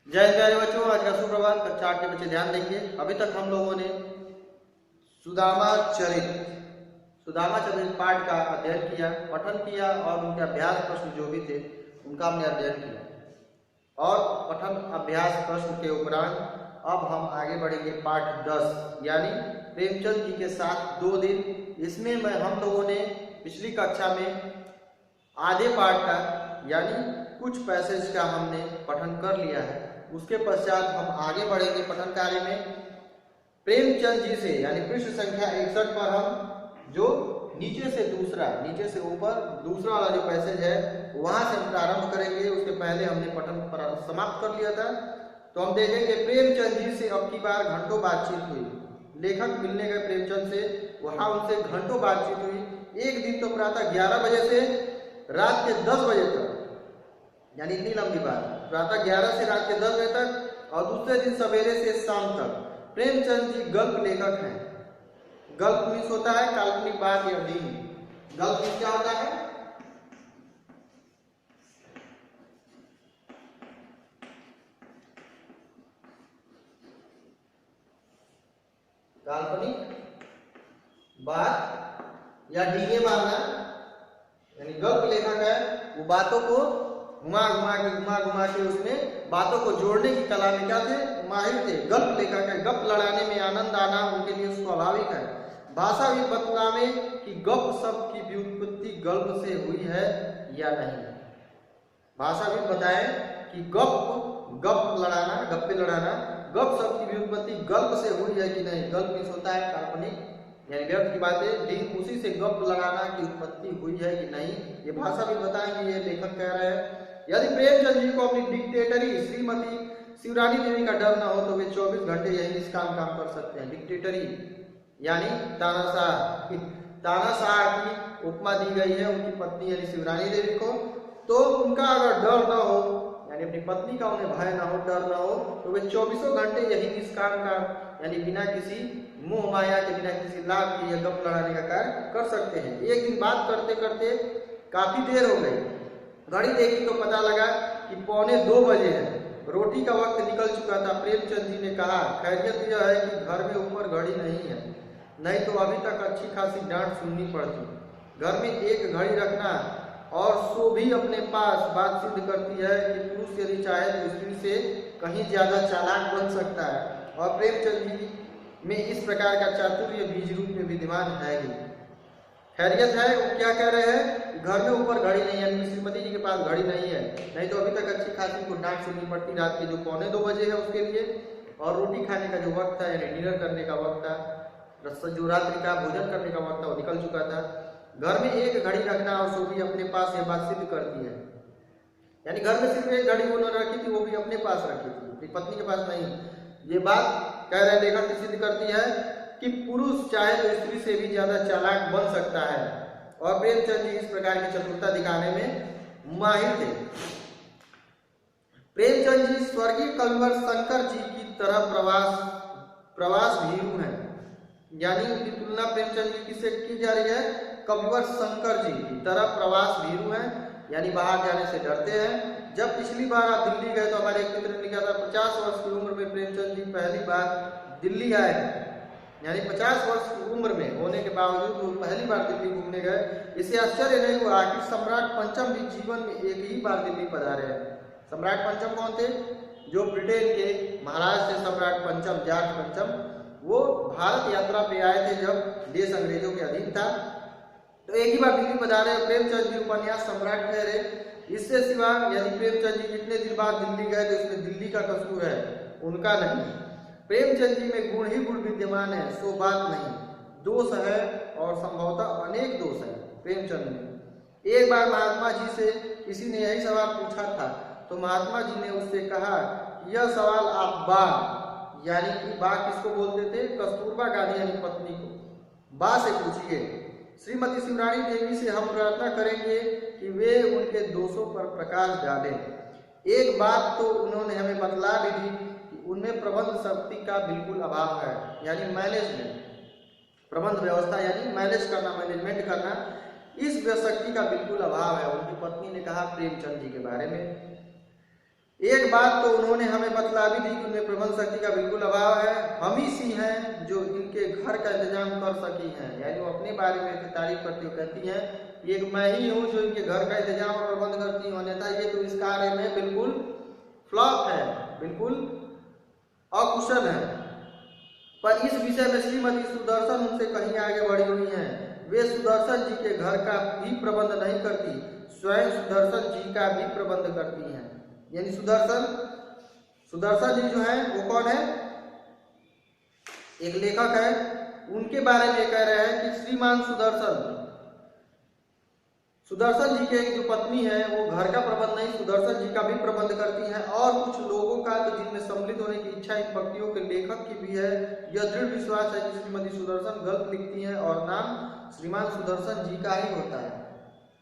जय जय बच्चों, आज का सुप्रभात। कक्षा 8 के बच्चे ध्यान देंगे। अभी तक हम लोगों ने सुदामा चरित पाठ का अध्ययन किया, पठन किया और उनके अभ्यास प्रश्न जो भी थे उनका हमने अध्ययन किया। और पठन अभ्यास प्रश्न के उपरांत अब हम आगे बढ़ेंगे पाठ 10 यानी प्रेमचंद जी के साथ 2 दिन। इसमें हम लोगों ने पिछली कक्षा में आधे पाठ का यानी कुछ पैसेज का हमने पठन कर लिया है। उसके पश्चात हम आगे बढ़ेंगे पठन कार्य में। प्रेमचंद जी से यानी पृष्ठ संख्या 61 पर हम जो नीचे से ऊपर दूसरा वाला जो पैसेज है वहां से हम प्रारंभ करेंगे। उसके पहले हमने पठन समाप्त कर लिया था। तो हम देखेंगे प्रेमचंद जी से अब की बार घंटों बातचीत हुई। लेखक मिलने गए प्रेमचंद से, वहां उनसे घंटों बातचीत हुई। एक दिन तो प्रातः 11 बजे से रात के 10 बजे तक, यानी इतनी लंबी बात, प्रातः 11 से रात के 10 बजे तक और दूसरे दिन सवेरे से शाम तक। प्रेमचंद जी गल्प लेखक हैं। गल्प मीन्स होता है काल्पनिक बात या ढींग। गल्प मीन्स क्या होता है? काल्पनिक बात या ढींगे मारना। यानी गल्प लेखक है, वो बातों को घुमा घुमा के उसमें बातों को जोड़ने की कला में क्या थे? माहिर थे। गल्प लेखक है। गप लड़ाने में आनंद आना उनके लिए स्वाभाविक है। भाषा भी बतलावे कि गप शब्द की व्युत्पत्ति गल्प से हुई है या नहीं। भाषा भी बताए कि गप लड़ाना, गप्पे लड़ाना, गप शब्द की व्युत्पत्ति गल्प से हुई है कि नहीं। गल्प मीन्स होता है काल्पनिक यानी व्यर्थ की बातें, ढींग उसी से गप लगाना की उत्पत्ति हुई है कि नहीं। ये भाषा भी बताएंगे, ये लेखक कह रहे हैं। यदि प्रेमचंद जी को अपनी डिक्टेटरी श्रीमती शिवरानी देवी का डर न हो तो वे 24 घंटे यही निष्काम काम कर सकते हैं। डिक्टेटरी यानी तानाशाह की उपमा दी गई है उनकी पत्नी यानी शिवरानी देवी को। तो उनका अगर डर न हो यानी अपनी पत्नी का उन्हें भय न हो, डर न हो, तो वे 24 घंटे यही निष्काम काम यानी बिना किसी मोह माया के, बिना किसी लाभ के या गप लड़ाने का कार्य कर सकते हैं। एक दिन बात करते करते काफी देर हो गई। घड़ी देखी तो पता लगा कि 1:45 बजे है। रोटी का वक्त निकल चुका था। प्रेमचंद जी ने कहा, खैरियत यह है कि घर में ऊपर घड़ी नहीं है, नहीं तो अभी तक अच्छी खासी डांट सुननी पड़ती। घर में एक घड़ी रखना और सो भी अपने पास बात सिद्ध करती है कि पुरुष यदि चाहे तो स्त्री से कहीं ज्यादा चालाक बन सकता है। और प्रेमचंद जी में इस प्रकार का चातुर्य बीज रूप में विद्यमान है ही। खैरियत है, वो क्या कह रहे हैं? घर में ऊपर घड़ी नहीं है, श्रीमती जी के पास घड़ी नहीं है, नहीं तो अभी तक अच्छी खासी को डांट सुननी पड़ती। रात के जो 1:45 बजे है उसके लिए, और रोटी खाने का जो वक्त था यानी डिनर करने का वक्त था, जो रात्रि का भोजन करने का वक्त था वो निकल चुका था। घर में एक घड़ी रखना और सो भी अपने पास ये बात सिद्ध करती है। यानी घर में सिर्फ एक घड़ी उन्होंने रखी थी, वो भी अपने पास रखी थी, अपनी पत्नी के पास नहीं। ये बात कह रहे लेखक सिद्ध करती है कि पुरुष चाहे तो स्त्री से भी ज्यादा चालाक बन सकता है। और प्रेमचंद जी इस प्रकार की चतुरता दिखाने में माहिर थे। प्रेमचंद जी स्वर्गीय कविवर शंकर जी की तरह प्रवास भीरू हैं। यानी उनकी तुलना प्रेमचंद जी किससे की जा रही है? कविवर शंकर जी की तरह प्रवास भीरू हैं, यानी बाहर जाने से डरते हैं। जब पिछली बार आप दिल्ली गए तो हमारे एक मित्र ने लिखा था 50 वर्ष की उम्र में प्रेमचंद जी पहली बार दिल्ली आए हैं। यानी 50 वर्ष की उम्र में होने के बावजूद वो पहली बार दिल्ली घूमने गए। इसे आश्चर्य नहीं हुआ। आखिर सम्राट पंचम भी जीवन में एक ही बार दिल्ली पधारे हैं। सम्राट पंचम कौन थे? जो ब्रिटेन के महाराज थे, सम्राट पंचम, जॉर्ज पंचम। वो भारत यात्रा पे आए थे जब देश अंग्रेजों के अधीन था, तो एक ही बार दिल्ली पधारे। प्रेमचंद जी उपन्यास सम्राट ठहरे। इससे सिवा यदि प्रेमचंद जी जितने दिन बाद दिल्ली गए तो इसमें दिल्ली का कसूर है, उनका नहीं। प्रेमचंद जी में गुण ही गुण विद्यमान है, सो बात नहीं। दोष है और संभवतः अनेक दोष है प्रेमचंद में। एक बार महात्मा जी से किसी ने यही सवाल पूछा था, तो महात्मा जी ने उससे कहा, यह सवाल आप बा यानी कि बा किसको बोलते थे? कस्तूरबा गांधी यानी पत्नी को, बा से पूछिए। श्रीमती शिवरानी देवी से हम प्रार्थना करेंगे कि वे उनके दोषों पर प्रकाश डालें। एक बात तो उन्होंने हमें बतला भी दी कि उनमें प्रबंध शक्ति का बिल्कुल अभाव है, यानी मैनेजमेंट, प्रबंध व्यवस्था यानी मैनेज करना, मैनेजमेंट करना, इस शक्ति का बिल्कुल अभाव है। उनकी पत्नी ने कहा प्रेमचंद जी के बारे में। एक बात तो उन्होंने हमें बतला भी दी कि उनमें प्रबंध शक्ति का बिल्कुल अभाव है। हम ही सी हैं जो इनके घर का इंतजाम कर सकी हैं। यानी वो अपने बारे में तारीफ करती हुई कहती हैं, एक मैं ही हूँ जो इनके घर का इंतजाम और प्रबंध करती हूँ, अन्यथा ये तो इस कार्य में बिल्कुल फ्लॉप है, बिल्कुल अकुशल है। पर इस विषय में श्रीमती सुदर्शन उनसे कहीं आगे बढ़ी हुई हैं। वे सुदर्शन जी के घर का भी प्रबंध नहीं करती, स्वयं सुदर्शन जी का भी प्रबंध करती हैं। यानी सुदर्शन जी जो है वो कौन है? एक लेखक है। उनके बारे में कह रहे हैं कि श्रीमान सुदर्शन जी के एक जो पत्नी है वो घर का प्रबंध नहीं, सुदर्शन जी का भी प्रबंध करती हैं। और कुछ लोगों का तो जिनमें सम्मिलित होने की इच्छा इन पंक्तियों के लेखक की भी है। यह दृढ़ विश्वास है कि श्रीमती सुदर्शन गल्प लिखती हैं और नाम श्रीमान सुदर्शन जी का ही होता है।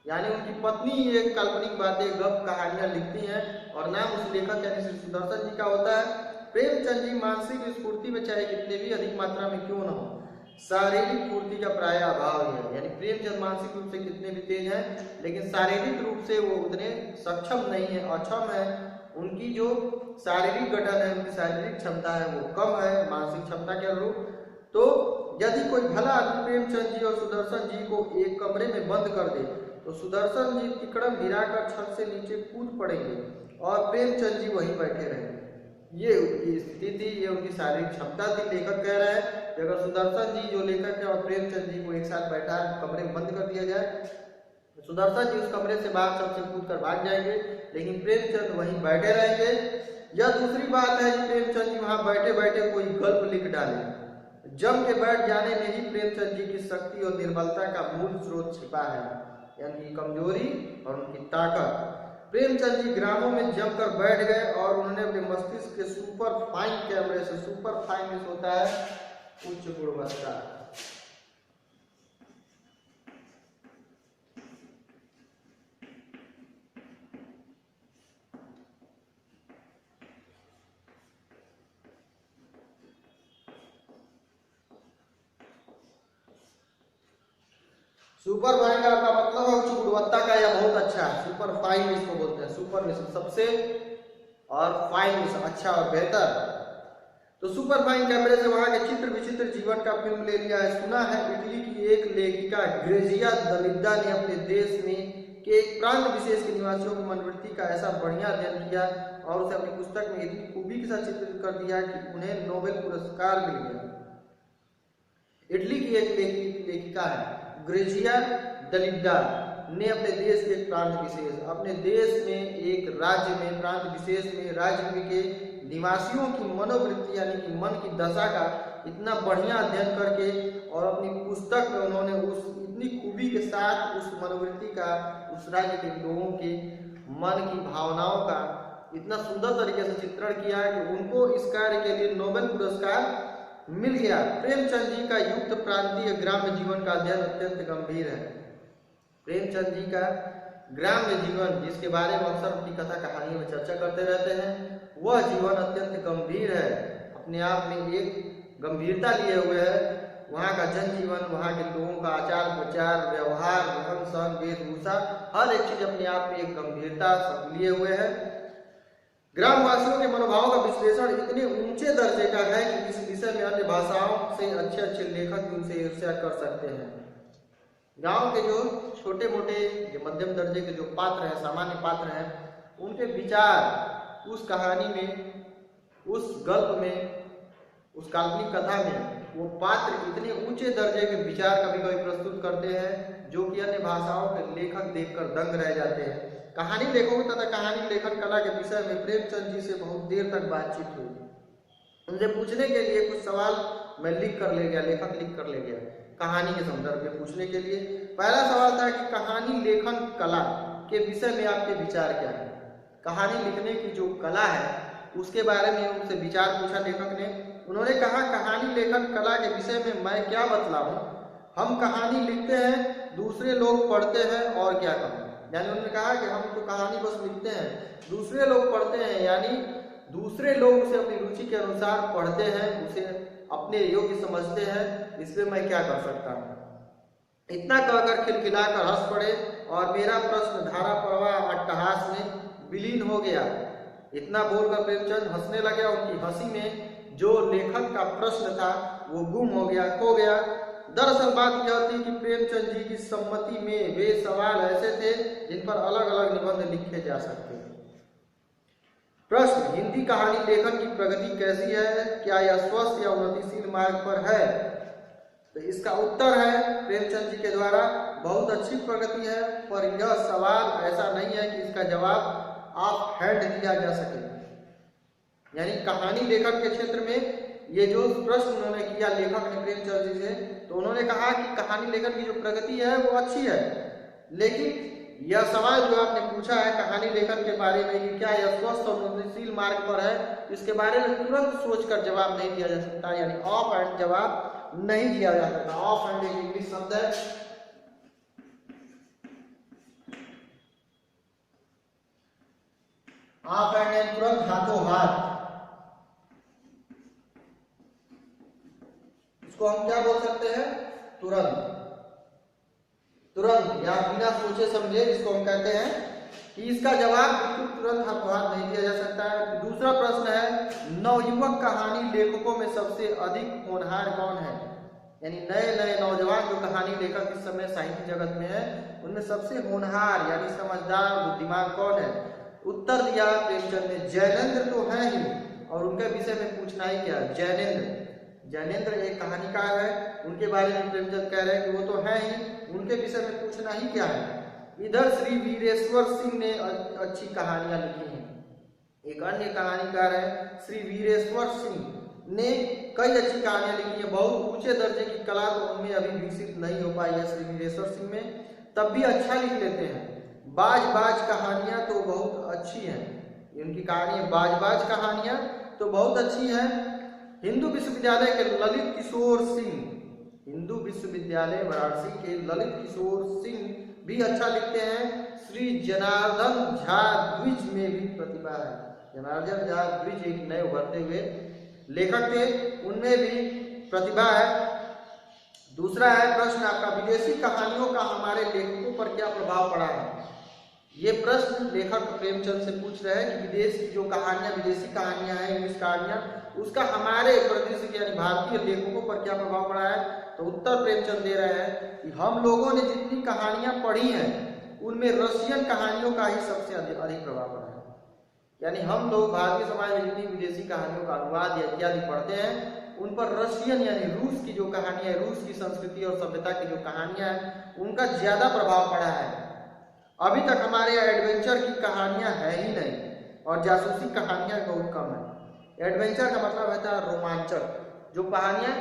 यानी उनकी पत्नी एक काल्पनिक बातें, गप, कहानियां लिखती हैं और नाम उस लेखक यानी श्री सुदर्शन जी का होता है। प्रेमचंद जी मानसिक स्फूर्ति में चाहे कितने भी अधिक मात्रा में क्यों न हो, शारीरिक पूर्ति का प्राय अभाव है। यानी प्रेमचंद मानसिक रूप से कितने भी तेज हैं, लेकिन शारीरिक रूप से वो उतने सक्षम नहीं है, अक्षम है। उनकी जो शारीरिक गठन है, उनकी शारीरिक क्षमता है वो कम है मानसिक क्षमता के अनुरूप। तो यदि कोई भला आदमी प्रेमचंद जी और सुदर्शन जी को एक कमरे में बंद कर दे तो सुदर्शन जी तिकड़म गिराकर छत से नीचे कूद पड़ेंगे और प्रेमचंद जी वहीं बैठे रहेंगे। ये उनकी स्थिति थी, ये उनकी शारीरिक क्षमता थी। लेखक कह रहे हैं कि अगर सुदर्शन जी जो लेखक है और प्रेमचंद जी को एक साथ बैठा कमरे में बंद कर दिया जाए, सुदर्शन जी उस कमरे से बाहर छत से कूद कर भाग जाएंगे, लेकिन प्रेमचंद वहीं बैठे रहेंगे। यह दूसरी बात है कि प्रेमचंद जी वहां बैठे बैठे कोई गल्प लिख डाले। जम के बैठ जाने में ही प्रेमचंद जी की शक्ति और निर्बलता का मूल स्रोत छिपा है, यानी कमजोरी और उनकी ताकत। प्रेमचंद जी ग्रामों में जमकर बैठ गए और उन्होंने अपने मस्तिष्क के सुपर फाइन कैमरे से, सुपर फाइन होता है उच्च गुणवत्ता, सुपर फाइन का आपका मतलब है उच्च गुणवत्ता का या बहुत अच्छा है। सुपर फाइन इसको बोलते हैं, सुपर में सबसे और फाइन में अच्छा और बेहतर। तो सुपर फाइन कैमरे से वहां के चित्र विचित्र जीवन का फिल्म ले लिया है। सुना है इटली की एक लेखिका ग्रेजिया दलिद्दा ने अपने देश में के एक प्रांत विशेष के निवासियों की मनोवृत्ति का ऐसा बढ़िया अध्ययन किया और उसे अपनी पुस्तक में इतनी खूबी के साथ चित्रित कर दिया कि उन्हें नोबेल पुरस्कार मिल गया। इटली की एक लेखिका है ग्रेजिया दलिद्दा ने अपने देश के एक प्रांत विशेष, अपने देश में एक राज्य में प्रांत विशेष में राज्य के निवासियों की मनोवृत्ति यानी कि मन की दशा का इतना बढ़िया अध्ययन करके और अपनी पुस्तक में उन्होंने उस इतनी खूबी के साथ उस मनोवृत्ति का, उस राज्य के लोगों के मन की भावनाओं का इतना सुंदर तरीके से चित्रण किया है कि उनको इस कार्य के लिए नोबेल पुरस्कार मिल गया। प्रेमचंद जी का युक्त प्रांतीय ग्राम्य जीवन का अध्ययन अत्यंत गंभीर है। प्रेमचंद जी का ग्राम्य जीवन, जिसके बारे में अक्सर अपनी कथा कहानी में चर्चा करते रहते हैं, वह जीवन अत्यंत गंभीर है, अपने आप में एक गंभीरता लिए हुए है। वहाँ का जनजीवन, वहाँ के लोगों का आचार विचार, व्यवहार, रहन सहन, वेशभूषा, हर एक चीज अपने आप में एक गंभीरता लिए हुए है। ग्रामवासियों के मनोभावों का विश्लेषण इतने ऊंचे दर्जे का है कि इस विषय में अन्य भाषाओं से अच्छे अच्छे लेखक भी उनसे ईर्ष्या कर सकते हैं। गांव के जो छोटे मोटे, जो मध्यम दर्जे के जो पात्र हैं, सामान्य पात्र हैं, उनके विचार उस कहानी में, उस गल्प में, उस काल्पनिक कथा में वो पात्र इतने ऊंचे दर्जे के विचार कभी कभी प्रस्तुत करते हैं जो कि अन्य भाषाओं के लेखक देखकर दंग रह जाते हैं। कहानी लेखकों तथा कहानी लेखन कला के विषय में प्रेमचंद जी से बहुत देर तक बातचीत हुई। उनसे पूछने के लिए कुछ सवाल मैं लिख कर ले गया, लेखक लिख कर ले गया कहानी के संदर्भ में पूछने के लिए। पहला सवाल था कि कहानी लेखन कला के विषय में आपके विचार क्या है। कहानी लिखने की जो कला है उसके बारे में उनसे विचार पूछा लेखक ने। उन्होंने कहा, कहानी लेखन कला के विषय में मैं क्या बतलाऊं, हम कहानी लिखते हैं, दूसरे लोग पढ़ते हैं, और क्या कहूं। यानी उन्होंने कहा कि हम तो कहानी बस लिखते हैं, दूसरे लोग पढ़ते हैं, यानी दूसरे लोग उसे अपनी रुचि के अनुसार पढ़ते हैं, उसे अपने योग्य समझते हैं, इसमें मैं क्या कर सकता हूँ। इतना कहकर खिलखिलाकर हंस पड़े और मेरा प्रश्न धारा प्रवाह अट्टहास में विलीन हो गया। इतना बोलकर प्रेमचंद हंसने लगे। उनकी हंसी में जो लेखक का प्रश्न था वो गुम हो गया, खो गया। दरअसल बात यह थी कि प्रेमचंद जी की सम्मति में वे सवाल ऐसे थे जिन पर अलग अलग निबंध लिखे जा सकते थे। प्रश्न, हिंदी कहानी लेखन की प्रगति कैसी है? क्या यह स्वस्थ या उन्नतिशील मार्ग पर है? तो इसका उत्तर है प्रेमचंद जी के द्वारा बहुत अच्छी प्रगति है, पर यह सवाल ऐसा नहीं है कि इसका जवाब ऑफ हैंड दिया जा सके। यानी कहानी लेखन के क्षेत्र में ये जो प्रश्न उन्होंने किया लेखक ने प्रेमचंद जी से, तो उन्होंने कहा कि कहानी लेखन की जो प्रगति है वो अच्छी है, लेकिन यह सवाल जो आपने पूछा है कहानी लेखन के बारे में कि क्या यह स्वस्थ और उन्नतिशील मार्ग पर है, इसके बारे में तुरंत सोचकर जवाब नहीं दिया जा सकता। यानी ऑफ हैंड जवाब नहीं दिया जा सकता। ऑफ हैंड एक इंग्लिश शब्द है। ऑफ हैंड यानी तुरंत, हाथों हाथ। इसको हम क्या बोल सकते हैं? तुरंत, तुरंत या बिना सोचे समझे इसको हम कहते हैं कि इसका जवाब बिल्कुल तुरंत हाथों हाथ नहीं दिया जा सकता है। दूसरा प्रश्न है, नवयुवक कहानी लेखकों में सबसे अधिक होनहार कौन है? यानी नए नए नौजवान जो कहानी लेखक इस समय साहित्य जगत में है, उनमें सबसे होनहार यानी समझदार बुद्धिमान कौन है? उत्तर दिया प्रेमचंद ने, जैनेंद्र तो है ही, और उनके विषय में पूछना ही क्या? जैनेंद्र, जैनेंद्र एक कहानीकार है, उनके बारे में प्रेमचंद कह रहे हैं कि वो तो है ही, उनके विषय में पूछना ही क्या है? इधर श्री वीरेश्वर सिंह ने अच्छी कहानियां लिखी हैं। एक अन्य कहानीकार है श्री वीरेश्वर सिंह ने कई अच्छी कहानियां लिखी है। बहुत ऊंचे दर्जे की कला तो उनमें अभी विकसित नहीं हो पाई है श्री वीरेश्वर सिंह में, तब भी अच्छा लिख लेते हैं। बाज बाज कहानियां तो बहुत अच्छी हैं, उनकी कहानी बाज बाज कहानियां तो बहुत अच्छी है। हिंदू विश्वविद्यालय के ललित किशोर सिंह, हिंदू विश्वविद्यालय वाराणसी के ललित किशोर सिंह भी अच्छा लिखते हैं। श्री जनार्दन झा द्विज में भी प्रतिभा है। जनार्दन झा द्विज एक नए उभरते हुए लेखक थे, उनमें भी प्रतिभा है। दूसरा है प्रश्न आपका, विदेशी कहानियों का हमारे लेखकों पर क्या प्रभाव पड़ा है? ये प्रश्न लेखक प्रेमचंद से पूछ रहे हैं कि विदेश की जो कहानियां, विदेशी कहानियां हैं, इंग्लिश कहानियां, उसका हमारे परिदृश्य के यानी भारतीय लेखकों पर क्या प्रभाव पड़ा है? तो उत्तर प्रेमचंद दे रहे हैं कि हम लोगों ने जितनी कहानियां पढ़ी हैं उनमें रशियन कहानियों का ही सबसे अधिक प्रभाव पड़ा है। यानी हम लोग भारतीय समाज में जितनी विदेशी कहानियों का अनुवाद या इत्यादि पढ़ते हैं, उन पर रशियन यानी रूस की जो कहानियां है, रूस की संस्कृति और सभ्यता की जो कहानियां हैं, उनका ज्यादा प्रभाव पड़ा है। अभी तक हमारे यहाँ एडवेंचर की कहानियां है ही नहीं, और जासूसी कहानियां बहुत कम है। एडवेंचर का मतलब होता है रोमांचक, जो कहानियां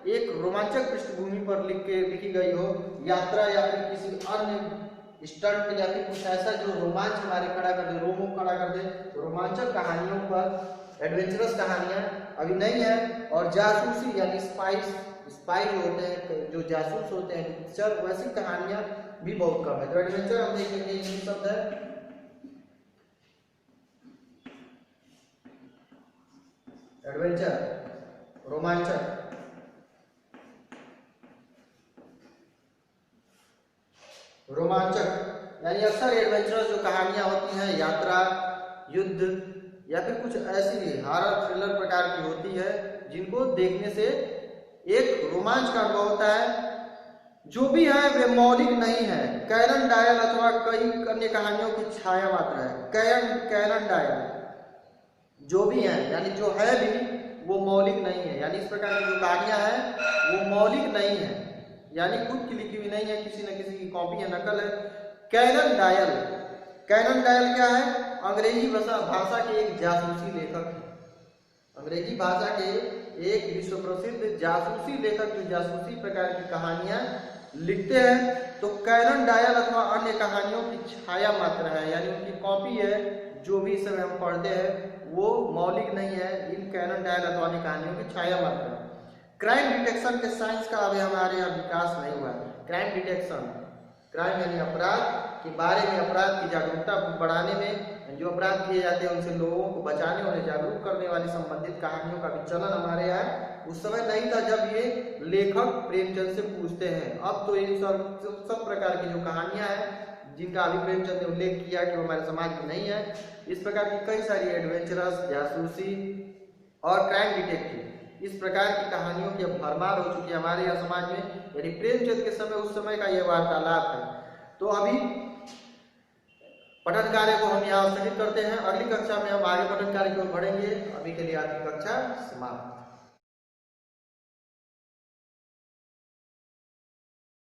एक रोमांचक पृष्ठभूमि पर लिखी गई हो, यात्रा या फिर किसी अन्य स्टंट या फिर कुछ ऐसा जो रोमांच हमारे खड़ा कर दे, रोमो खड़ा कर दे, रोमांचक कहानियों पर एडवेंचरस कहानियां अभी नहीं है। और जासूसी यानी स्पाई जो होते हैं, जो जासूस होते हैं, वैसी कहानियां भी बहुत कम है। तो एडवेंचर हम देखेंगे इंग्लिश शब्द है, एडवेंचर रोमांचक। रोमांचक यानी अक्सर एडवेंचरस जो कहानियां होती हैं, यात्रा, युद्ध या फिर कुछ ऐसी हॉरर थ्रिलर प्रकार की होती है, जिनको देखने से एक रोमांच का अनुभव होता है। जो भी है वे मौलिक नहीं है। कैरन डायल अथवा कई अन्य कहानियों की छाया मात्र है। कैरन डायल जो भी है यानी जो है भी वो मौलिक नहीं है। यानी इस प्रकार की जो कहानियां हैं वो मौलिक नहीं है, यानी खुद की लिखी हुई नहीं है, किसी न किसी की कॉपी या नकल है। कैरन डायल क्या है? अंग्रेजी भाषा के एक जासूसी लेखक है। अंग्रेजी भाषा के एक विश्व प्रसिद्ध जासूसी लेखक जो जासूसी प्रकार की कहानियां लिखते हैं। तो कैरन डायल अथवा अन्य कहानियों की छाया मात्र है, यानी उनकी कॉपी है। जो भी समय हम पढ़ते हैं वो मौलिक नहीं है, इन कैरन डायल अथवा अन्य कहानियों की छाया मात्र है। क्राइम डिटेक्शन के साइंस का अभी हमारे यहाँ विकास नहीं हुआ है। क्राइम डिटेक्शन, क्राइम यानी अपराध के बारे में, अपराध की जागरूकता बढ़ाने में, जो अपराध किए जाते हैं उनसे लोगों को बचाने, उन्हें जागरूक करने वाली संबंधित कहानियों का भी चलन हमारे यहाँ उस समय नहीं था जब ये लेखक प्रेमचंद से पूछते हैं। अब तो इन सब प्रकार की जो कहानियां हैं जिनका अभी प्रेमचंद ने उल्लेख किया कि वो हमारे समाज में नहीं है। इस प्रकार की कई सारी एडवेंचरस, जासूसी और क्राइम डिटेक्टिव इस प्रकार की कहानियों की अब भरमार हो चुकी है हमारे यहाँ समाज में। यानी प्रेमचंद के समय उस समय का यह वार्तालाप है। तो अभी पठन कार्य को हम यहाँ स्थगित करते हैं। अगली कक्षा में हम आगे पठन कार्य की ओर बढ़ेंगे। अभी के लिए आपकी कक्षा समाप्त।